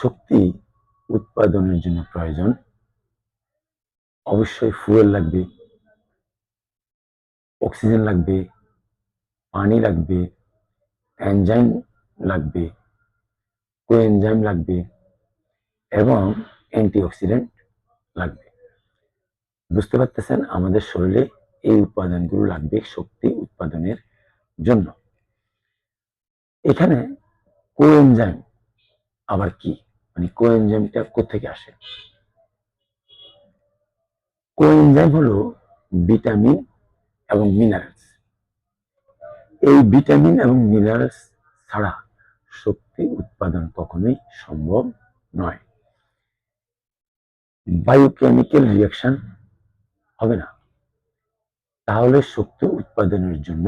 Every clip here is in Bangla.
শক্তি উৎপাদনের জন্য প্রয়োজন অবশ্যই ফুয়েল লাগবে, অক্সিজেন লাগবে, পানি লাগবে, এনজাইম লাগবে, কোএনজাইম লাগবে এবং অ্যান্টিঅক্সিডেন্ট লাগবে। বুঝতে পারতেছেন, আমাদের শরীরে এই উপাদানগুলো লাগবে শক্তি উৎপাদনের জন্য। এখানে কোএনজাইম আবার কি, মানে কোএনজাইমটা কোত্থেকে আসে? কোএনজাইম হলো ভিটামিন এবং মিনারেলস। এই ভিটামিন এবং মিনারেলস ছাড়া শক্তি উৎপাদন কখনোই সম্ভব নয়। বায়োকেমিক্যাল রিঅ্যাকশন হবে না। তাহলে শক্তি উৎপাদনের জন্য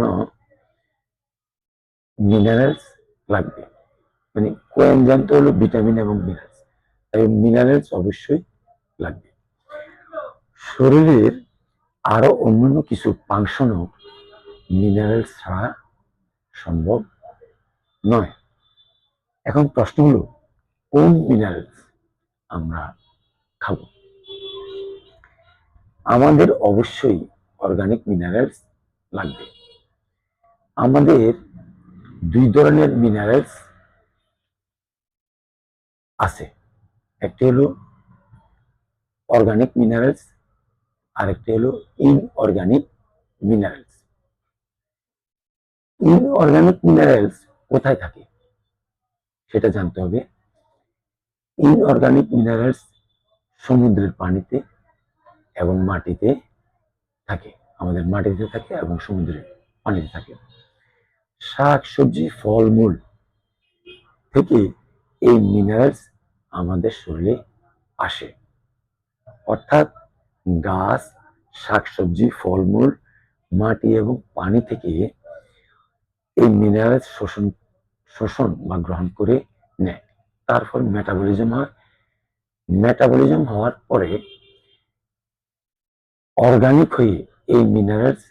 মিনারেলস লাগবে, মানে কোএনজাইম তো হলো ভিটামিন এবং মিনারেলস, তাই মিনারেলস অবশ্যই লাগবে। শরীরের আরো অন্যান্য কিছু ফাংশনও মিনারেলস ছাড়া সম্ভব নয়। এখন প্রশ্ন হলো, কোন মিনারেলস আমরা খাব? আমাদের অবশ্যই অর্গানিক মিনারেলস লাগবে। আমাদের দুই ধরনের মিনারেলস আছে, একটি হলো অর্গানিক মিনারেলস আর একটি হলো ইনঅর্গানিক মিনারেলস। ইনঅর্গানিক মিনারেলস কোথায় থাকে সেটা জানতে হবে। ইনঅর্গানিক মিনারেলস সমুদ্রের পানিতে এবং মাটিতে থাকে, আমাদের মাটিতে থাকে এবং সমুদ্রের পানিতে থাকে। শাক সবজি ফলমূল থেকে এই মিনারেলস আমাদের শরীরে আসে, অর্থাৎ গাছ, শাকসবজি, ফলমূল, মাটি এবং পানি থেকে এই মিনারেলস শোষণ বা গ্রহণ করে নেয়। তারপর মেটাবলিজম হয়। মেটাবলিজম হওয়ার পরে অর্গানিক হয়ে এই মিনারেলস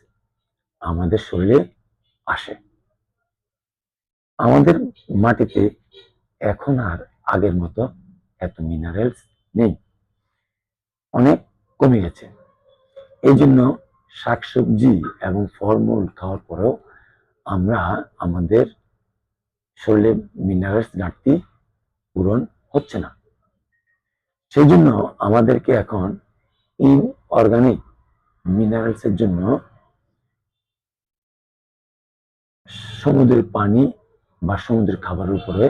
আমাদের শরীরে আসে। আমাদের মাটিতে এখন আর আগের মতো এত মিনারেলস নেই, অনেক কমে গেছে। এই জন্য শাকসবজি এবং ফলমূল খাওয়ার পরেও আমরা আমাদের শরীরে মিনারেলস ঘাটতি পূরণ হচ্ছে না। সেই জন্য আমাদেরকে এখন ইনঅর্গানিক মিনারেলসের জন্য সমুদ্রের পানি বা সমুদ্রের খাবারের উপরে